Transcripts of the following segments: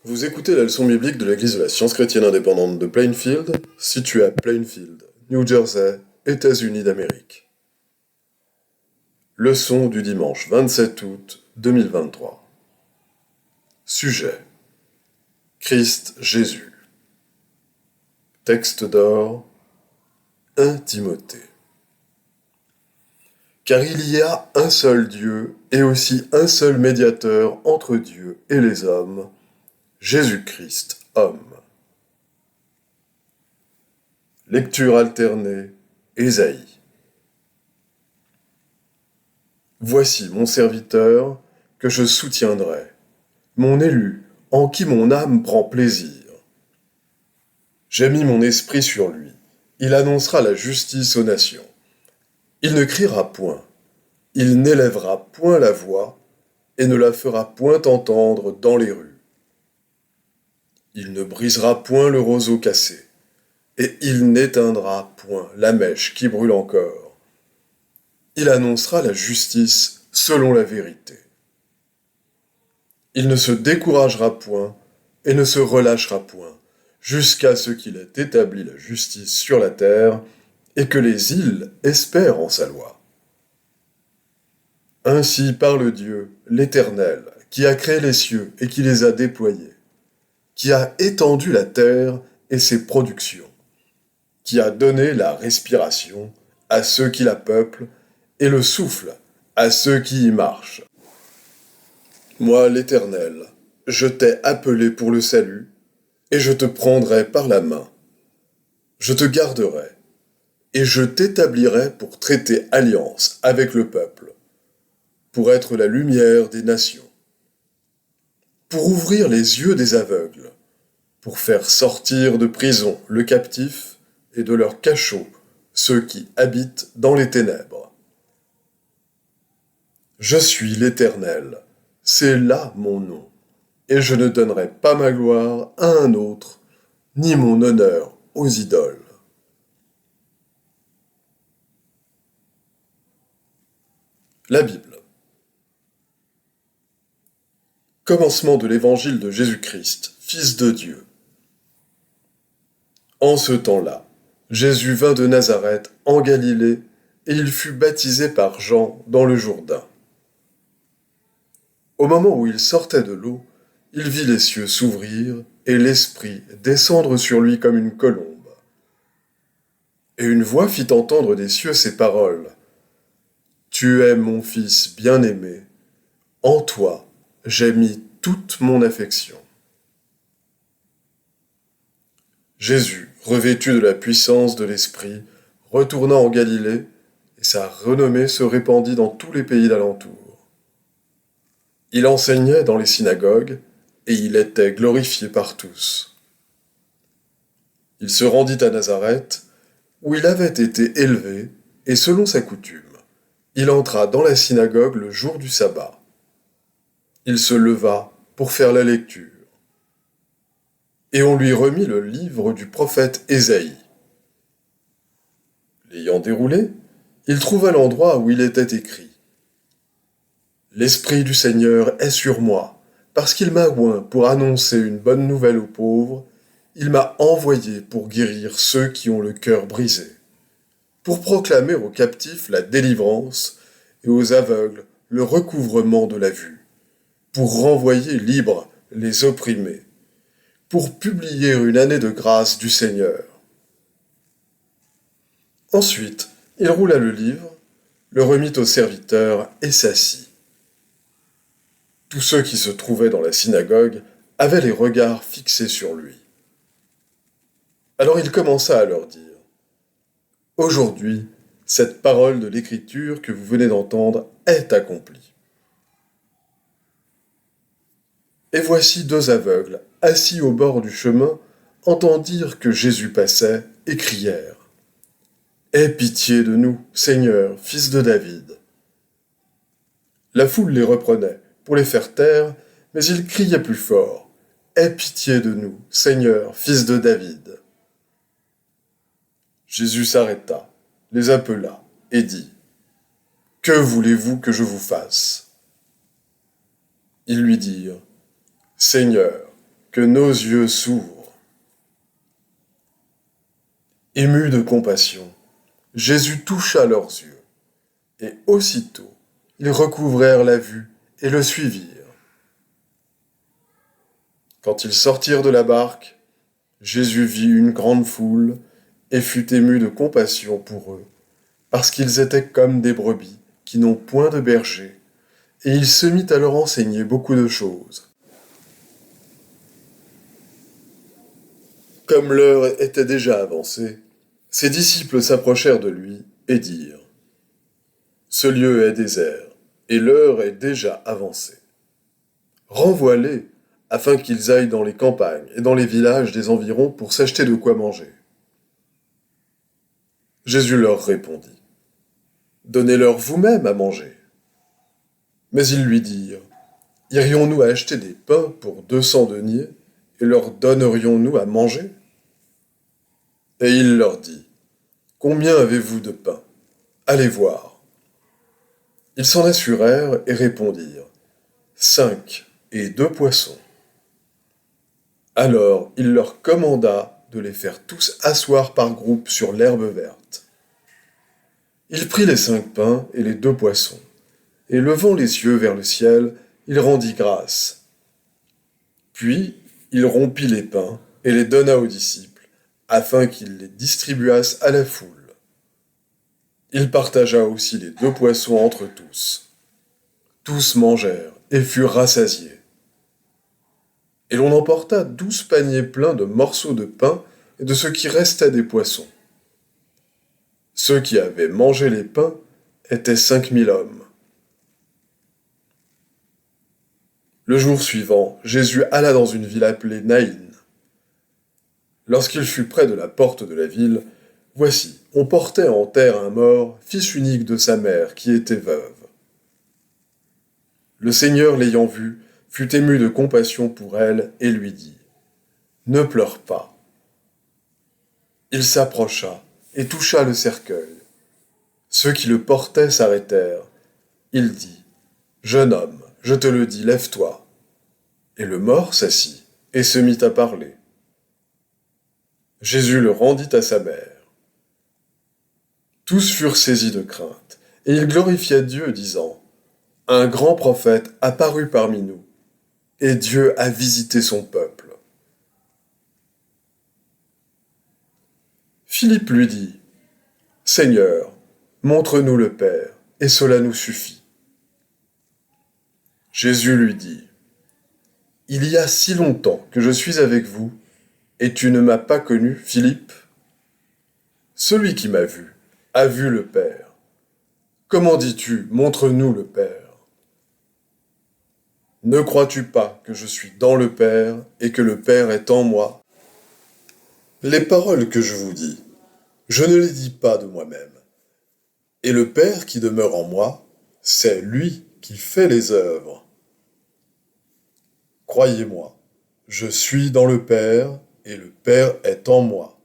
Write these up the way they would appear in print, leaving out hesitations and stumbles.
Vous écoutez la leçon biblique de l'Église de la Science chrétienne indépendante de Plainfield, située à Plainfield, New Jersey, États-Unis d'Amérique. Leçon du dimanche 27 août 2023. Sujet: Christ Jésus. Texte d'or: 1 Timothée. Car il y a un seul Dieu et aussi un seul médiateur entre Dieu et les hommes, Jésus-Christ, homme. Lecture alternée, Ésaïe. Voici mon serviteur que je soutiendrai, mon élu en qui mon âme prend plaisir. J'ai mis mon esprit sur lui, il annoncera la justice aux nations. Il ne criera point, il n'élèvera point la voix et ne la fera point entendre dans les rues. Il ne brisera point le roseau cassé, et il n'éteindra point la mèche qui brûle encore. Il annoncera la justice selon la vérité. Il ne se découragera point et ne se relâchera point, jusqu'à ce qu'il ait établi la justice sur la terre et que les îles espèrent en sa loi. Ainsi parle Dieu, l'Éternel, qui a créé les cieux et qui les a déployés, qui a étendu la terre et ses productions, qui a donné la respiration à ceux qui la peuplent et le souffle à ceux qui y marchent. Moi, l'Éternel, je t'ai appelé pour le salut, et je te prendrai par la main. Je te garderai, et je t'établirai pour traiter alliance avec le peuple, pour être la lumière des nations, pour ouvrir les yeux des aveugles, pour faire sortir de prison le captif et de leur cachot ceux qui habitent dans les ténèbres. Je suis l'Éternel, c'est là mon nom, et je ne donnerai pas ma gloire à un autre, ni mon honneur aux idoles. La Bible. Commencement de l'évangile de Jésus-Christ, Fils de Dieu. En ce temps-là, Jésus vint de Nazareth en Galilée, et il fut baptisé par Jean dans le Jourdain. Au moment où il sortait de l'eau, il vit les cieux s'ouvrir et l'Esprit descendre sur lui comme une colombe. Et une voix fit entendre des cieux ces paroles: Tu es mon Fils bien-aimé, en toi j'ai mis toute mon affection. Jésus, revêtu de la puissance de l'Esprit, retourna en Galilée, et sa renommée se répandit dans tous les pays d'alentour. Il enseignait dans les synagogues, et il était glorifié par tous. Il se rendit à Nazareth, où il avait été élevé, et selon sa coutume, il entra dans la synagogue le jour du sabbat. Il se leva pour faire la lecture. Et on lui remit le livre du prophète Ésaïe. L'ayant déroulé, il trouva l'endroit où il était écrit: L'Esprit du Seigneur est sur moi, parce qu'il m'a oint pour annoncer une bonne nouvelle aux pauvres, il m'a envoyé pour guérir ceux qui ont le cœur brisé, pour proclamer aux captifs la délivrance et aux aveugles le recouvrement de la vue, pour renvoyer libres les opprimés, pour publier une année de grâce du Seigneur. Ensuite, il roula le livre, le remit au serviteur et s'assit. Tous ceux qui se trouvaient dans la synagogue avaient les regards fixés sur lui. Alors il commença à leur dire: Aujourd'hui, cette parole de l'Écriture que vous venez d'entendre est accomplie. Et voici deux aveugles, assis au bord du chemin, entendirent que Jésus passait et crièrent: Aie pitié de nous, Seigneur, fils de David. La foule les reprenait pour les faire taire, mais ils criaient plus fort: Aie pitié de nous, Seigneur, fils de David. Jésus s'arrêta, les appela et dit: Que voulez-vous que je vous fasse? Ils lui dirent: Seigneur, que nos yeux s'ouvrent. Ému de compassion, Jésus toucha leurs yeux, et aussitôt ils recouvrèrent la vue et le suivirent. Quand ils sortirent de la barque, Jésus vit une grande foule et fut ému de compassion pour eux, parce qu'ils étaient comme des brebis qui n'ont point de berger, et il se mit à leur enseigner beaucoup de choses. Comme l'heure était déjà avancée, ses disciples s'approchèrent de lui et dirent : « Ce lieu est désert, et l'heure est déjà avancée. Renvoie-les, afin qu'ils aillent dans les campagnes et dans les villages des environs pour s'acheter de quoi manger. » Jésus leur répondit : « Donnez-leur vous-même à manger. » Mais ils lui dirent : « Irions-nous acheter des pains pour 200 deniers, et leur donnerions-nous à manger ?» Et il leur dit : « Combien avez-vous de pain ? Allez voir. » Ils s'en assurèrent et répondirent : « 5 et 2 poissons. » Alors il leur commanda de les faire tous asseoir par groupes sur l'herbe verte. Il prit les 5 pains et les 2 poissons, et levant les yeux vers le ciel, il rendit grâce. Puis il rompit les pains et les donna aux disciples, afin qu'ils les distribuassent à la foule. Il partagea aussi les 2 poissons entre tous. Tous mangèrent et furent rassasiés. Et l'on emporta 12 paniers pleins de morceaux de pain et de ce qui restait des poissons. Ceux qui avaient mangé les pains étaient 5000 hommes. Le jour suivant, Jésus alla dans une ville appelée Naïn. Lorsqu'il fut près de la porte de la ville, voici, on portait en terre un mort, fils unique de sa mère, qui était veuve. Le Seigneur, l'ayant vue, fut ému de compassion pour elle et lui dit : « Ne pleure pas. » Il s'approcha et toucha le cercueil. Ceux qui le portaient s'arrêtèrent. Il dit : « Jeune homme, je te le dis, lève-toi. » Et le mort s'assit et se mit à parler. Jésus le rendit à sa mère. Tous furent saisis de crainte, et ils glorifiaient Dieu, disant : « Un grand prophète apparut parmi nous, et Dieu a visité son peuple. » Philippe lui dit : « Seigneur, montre-nous le Père, et cela nous suffit. » Jésus lui dit : « Il y a si longtemps que je suis avec vous, et tu ne m'as pas connu, Philippe ? Celui qui m'a vu a vu le Père. Comment dis-tu : montre-nous le Père ? Ne crois-tu pas que je suis dans le Père et que le Père est en moi ? Les paroles que je vous dis, je ne les dis pas de moi-même. Et le Père qui demeure en moi, c'est lui qui fait les œuvres. Croyez-moi, je suis dans le Père et le Père est en moi.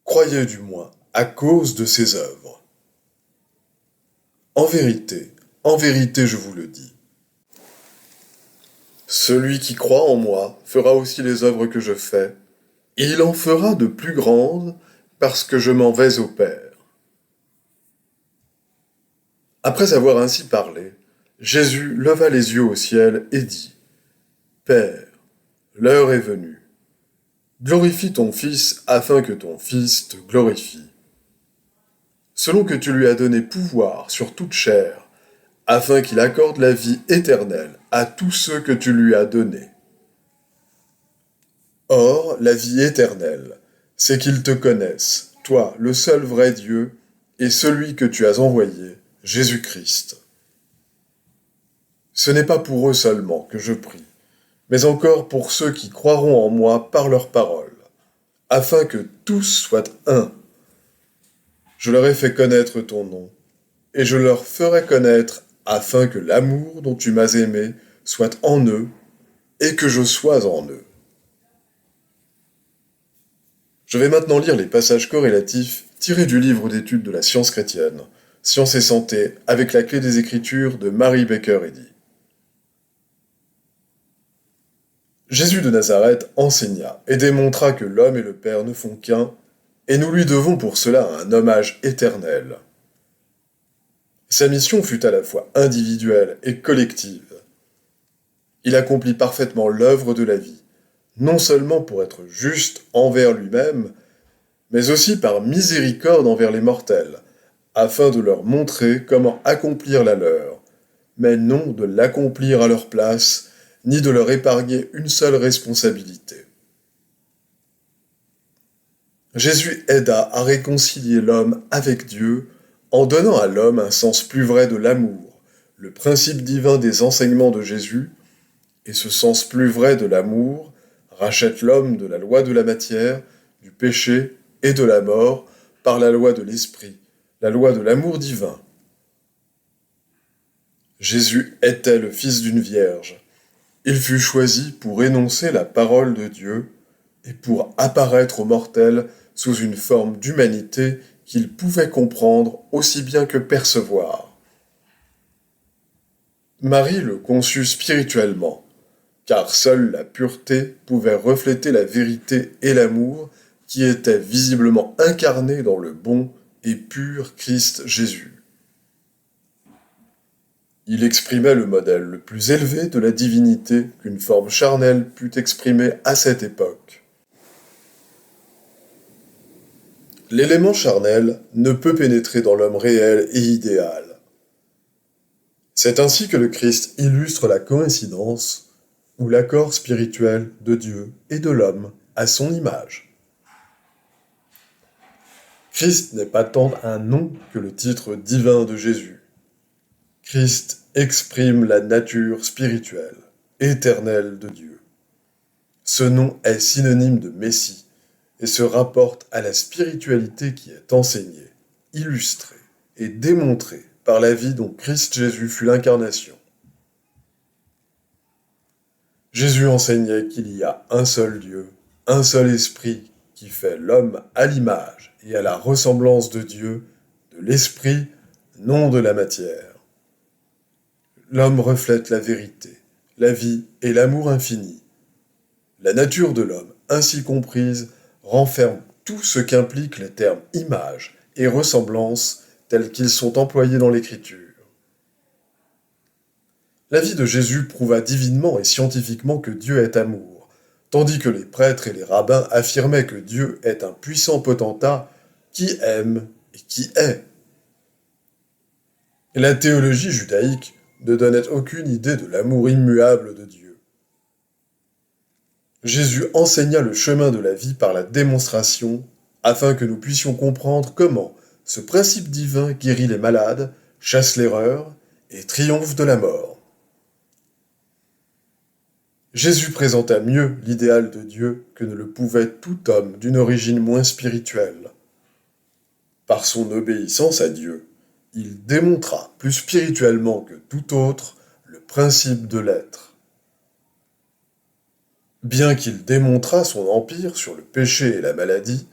Croyez du moins à cause de ses œuvres. En vérité, je vous le dis. Celui qui croit en moi fera aussi les œuvres que je fais, et il en fera de plus grandes, parce que je m'en vais au Père. Après avoir ainsi parlé, Jésus leva les yeux au ciel et dit : « Père, l'heure est venue. Glorifie ton Fils afin que ton Fils te glorifie. Selon que tu lui as donné pouvoir sur toute chair, afin qu'il accorde la vie éternelle à tous ceux que tu lui as donnés. Or, la vie éternelle, c'est qu'ils te connaissent, toi, le seul vrai Dieu, et celui que tu as envoyé, Jésus-Christ. Ce n'est pas pour eux seulement que je prie, mais encore pour ceux qui croiront en moi par leur parole, afin que tous soient un. Je leur ai fait connaître ton nom, et je leur ferai connaître afin que l'amour dont tu m'as aimé soit en eux, et que je sois en eux. » Je vais maintenant lire les passages corrélatifs tirés du livre d'études de la science chrétienne, Science et santé, avec la clé des Écritures de Mary Baker Eddy. Jésus de Nazareth enseigna et démontra que l'homme et le Père ne font qu'un, et nous lui devons pour cela un hommage éternel. Sa mission fut à la fois individuelle et collective. Il accomplit parfaitement l'œuvre de la vie, non seulement pour être juste envers lui-même, mais aussi par miséricorde envers les mortels, afin de leur montrer comment accomplir la leur, mais non de l'accomplir à leur place, ni de leur épargner une seule responsabilité. Jésus aida à réconcilier l'homme avec Dieu en donnant à l'homme un sens plus vrai de l'amour, le principe divin des enseignements de Jésus, et ce sens plus vrai de l'amour rachète l'homme de la loi de la matière, du péché et de la mort par la loi de l'esprit, la loi de l'amour divin. Jésus était le fils d'une vierge. Il fut choisi pour énoncer la parole de Dieu et pour apparaître aux mortels sous une forme d'humanité qu'il pouvait comprendre aussi bien que percevoir. Marie le conçut spirituellement, car seule la pureté pouvait refléter la vérité et l'amour qui étaient visiblement incarnés dans le bon et pur Christ Jésus. Il exprimait le modèle le plus élevé de la divinité qu'une forme charnelle put exprimer à cette époque. L'élément charnel ne peut pénétrer dans l'homme réel et idéal. C'est ainsi que le Christ illustre la coïncidence ou l'accord spirituel de Dieu et de l'homme à son image. Christ n'est pas tant un nom que le titre divin de Jésus. Christ exprime la nature spirituelle, éternelle de Dieu. Ce nom est synonyme de Messie et se rapporte à la spiritualité qui est enseignée, illustrée et démontrée par la vie dont Christ Jésus fut l'incarnation. Jésus enseignait qu'il y a un seul Dieu, un seul esprit qui fait l'homme à l'image et à la ressemblance de Dieu, de l'esprit, non de la matière. L'homme reflète la vérité, la vie et l'amour infini. La nature de l'homme, ainsi comprise, renferme tout ce qu'impliquent les termes image et ressemblance tels qu'ils sont employés dans l'Écriture. La vie de Jésus prouva divinement et scientifiquement que Dieu est amour, tandis que les prêtres et les rabbins affirmaient que Dieu est un puissant potentat qui aime et qui est. La théologie judaïque ne donnait aucune idée de l'amour immuable de Dieu. Jésus enseigna le chemin de la vie par la démonstration, afin que nous puissions comprendre comment ce principe divin guérit les malades, chasse l'erreur et triomphe de la mort. Jésus présenta mieux l'idéal de Dieu que ne le pouvait tout homme d'une origine moins spirituelle. Par son obéissance à Dieu, il démontra plus spirituellement que tout autre le principe de l'être. Bien qu'il démontrât son empire sur le péché et la maladie,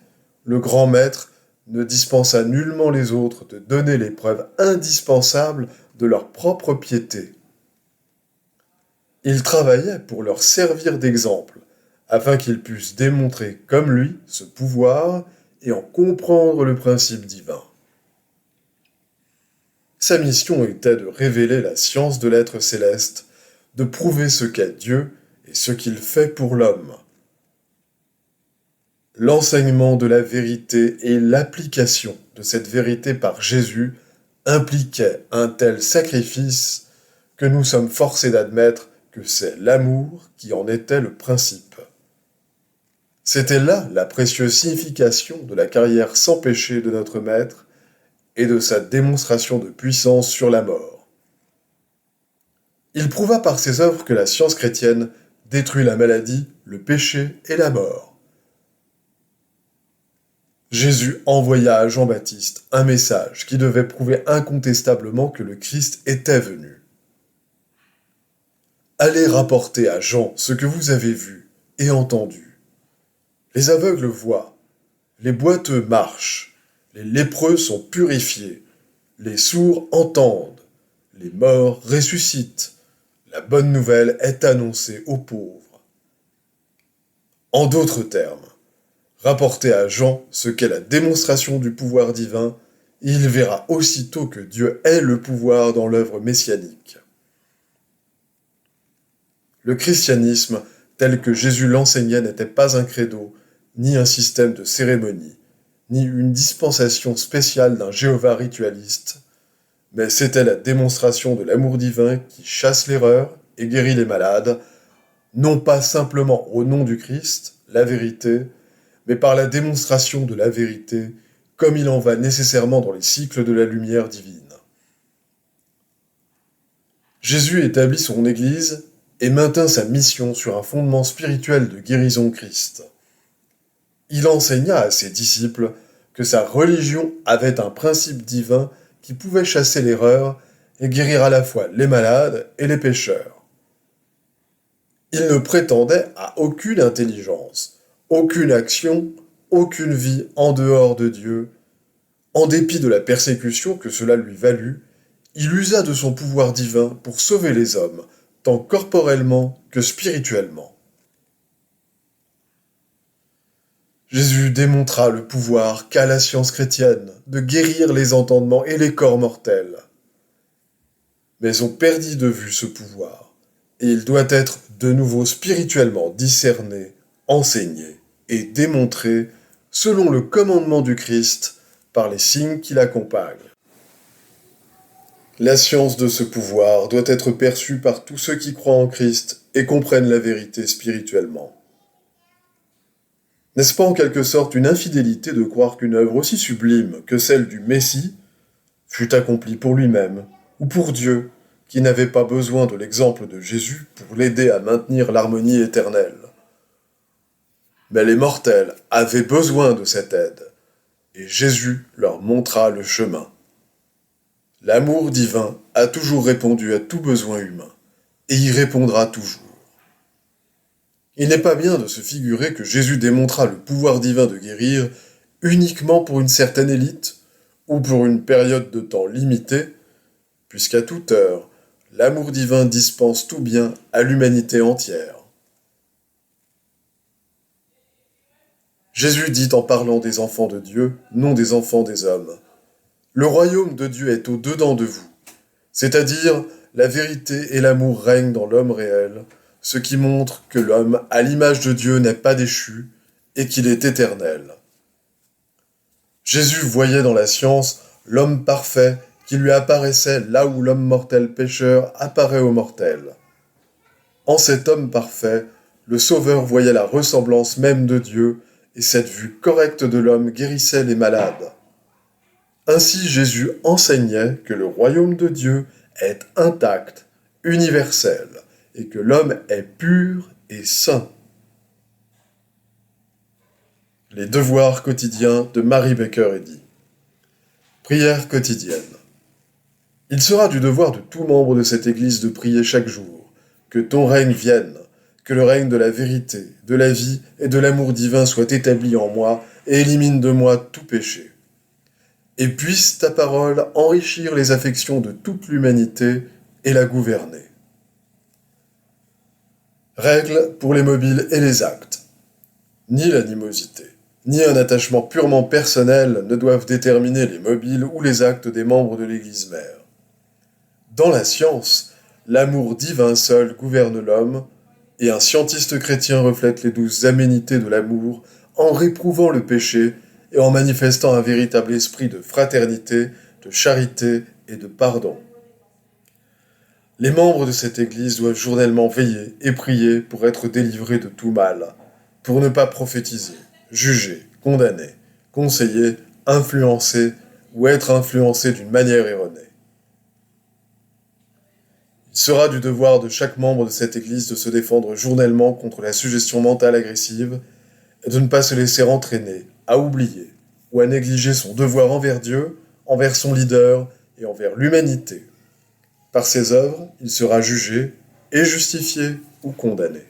le grand maître ne dispensa nullement les autres de donner les preuves indispensables de leur propre piété. Il travaillait pour leur servir d'exemple, afin qu'ils puissent démontrer comme lui ce pouvoir et en comprendre le principe divin. Sa mission était de révéler la science de l'être céleste, de prouver ce qu'est Dieu et ce qu'il fait pour l'homme. L'enseignement de la vérité et l'application de cette vérité par Jésus impliquaient un tel sacrifice que nous sommes forcés d'admettre que c'est l'amour qui en était le principe. C'était là la précieuse signification de la carrière sans péché de notre Maître et de sa démonstration de puissance sur la mort. Il prouva par ses œuvres que la science chrétienne détruit la maladie, le péché et la mort. Jésus envoya à Jean-Baptiste un message qui devait prouver incontestablement que le Christ était venu. Allez rapporter à Jean ce que vous avez vu et entendu. Les aveugles voient, les boiteux marchent, les lépreux sont purifiés, les sourds entendent, les morts ressuscitent. La bonne nouvelle est annoncée aux pauvres. En d'autres termes, rapportez à Jean ce qu'est la démonstration du pouvoir divin, et il verra aussitôt que Dieu est le pouvoir dans l'œuvre messianique. Le christianisme, tel que Jésus l'enseignait, n'était pas un credo, ni un système de cérémonie, ni une dispensation spéciale d'un Jéhovah ritualiste, mais c'était la démonstration de l'amour divin qui chasse l'erreur et guérit les malades, non pas simplement au nom du Christ, la vérité, mais par la démonstration de la vérité, comme il en va nécessairement dans les cycles de la lumière divine. Jésus établit son Église et maintint sa mission sur un fondement spirituel de guérison Christ. Il enseigna à ses disciples que sa religion avait un principe divin qui pouvait chasser l'erreur et guérir à la fois les malades et les pécheurs. Il ne prétendait à aucune intelligence, aucune action, aucune vie en dehors de Dieu. En dépit de la persécution que cela lui valut, il usa de son pouvoir divin pour sauver les hommes, tant corporellement que spirituellement. Jésus démontra le pouvoir qu'a la science chrétienne de guérir les entendements et les corps mortels. Mais on perdit de vue ce pouvoir, et il doit être de nouveau spirituellement discerné, enseigné et démontré selon le commandement du Christ par les signes qui l'accompagnent. La science de ce pouvoir doit être perçue par tous ceux qui croient en Christ et comprennent la vérité spirituellement. N'est-ce pas en quelque sorte une infidélité de croire qu'une œuvre aussi sublime que celle du Messie fut accomplie pour lui-même ou pour Dieu, qui n'avait pas besoin de l'exemple de Jésus pour l'aider à maintenir l'harmonie éternelle? Mais les mortels avaient besoin de cette aide, et Jésus leur montra le chemin. L'amour divin a toujours répondu à tout besoin humain, et y répondra toujours. Il n'est pas bien de se figurer que Jésus démontra le pouvoir divin de guérir uniquement pour une certaine élite ou pour une période de temps limitée, puisqu'à toute heure, l'amour divin dispense tout bien à l'humanité entière. Jésus dit en parlant des enfants de Dieu, non des enfants des hommes. Le royaume de Dieu est au-dedans de vous, c'est-à-dire la vérité et l'amour règnent dans l'homme réel, ce qui montre que l'homme, à l'image de Dieu, n'est pas déchu et qu'il est éternel. Jésus voyait dans la science l'homme parfait qui lui apparaissait là où l'homme mortel pécheur apparaît au mortel. En cet homme parfait, le Sauveur voyait la ressemblance même de Dieu, et cette vue correcte de l'homme guérissait les malades. Ainsi Jésus enseignait que le royaume de Dieu est intact, universel, et que l'homme est pur et saint. Les devoirs quotidiens de Mary Baker Eddy. Prière quotidienne. Il sera du devoir de tout membre de cette Église de prier chaque jour, que ton règne vienne, que le règne de la vérité, de la vie et de l'amour divin soit établi en moi et élimine de moi tout péché. Et puisse ta parole enrichir les affections de toute l'humanité et la gouverner. Règles pour les mobiles et les actes. Ni l'animosité, ni un attachement purement personnel ne doivent déterminer les mobiles ou les actes des membres de l'Église mère. Dans la science, l'amour divin seul gouverne l'homme, et un scientiste chrétien reflète les douces aménités de l'amour en réprouvant le péché et en manifestant un véritable esprit de fraternité, de charité et de pardon. Les membres de cette Église doivent journellement veiller et prier pour être délivrés de tout mal, pour ne pas prophétiser, juger, condamner, conseiller, influencer ou être influencés d'une manière erronée. Il sera du devoir de chaque membre de cette Église de se défendre journellement contre la suggestion mentale agressive et de ne pas se laisser entraîner, à oublier ou à négliger son devoir envers Dieu, envers son leader et envers l'humanité. Par ses œuvres, il sera jugé et justifié ou condamné.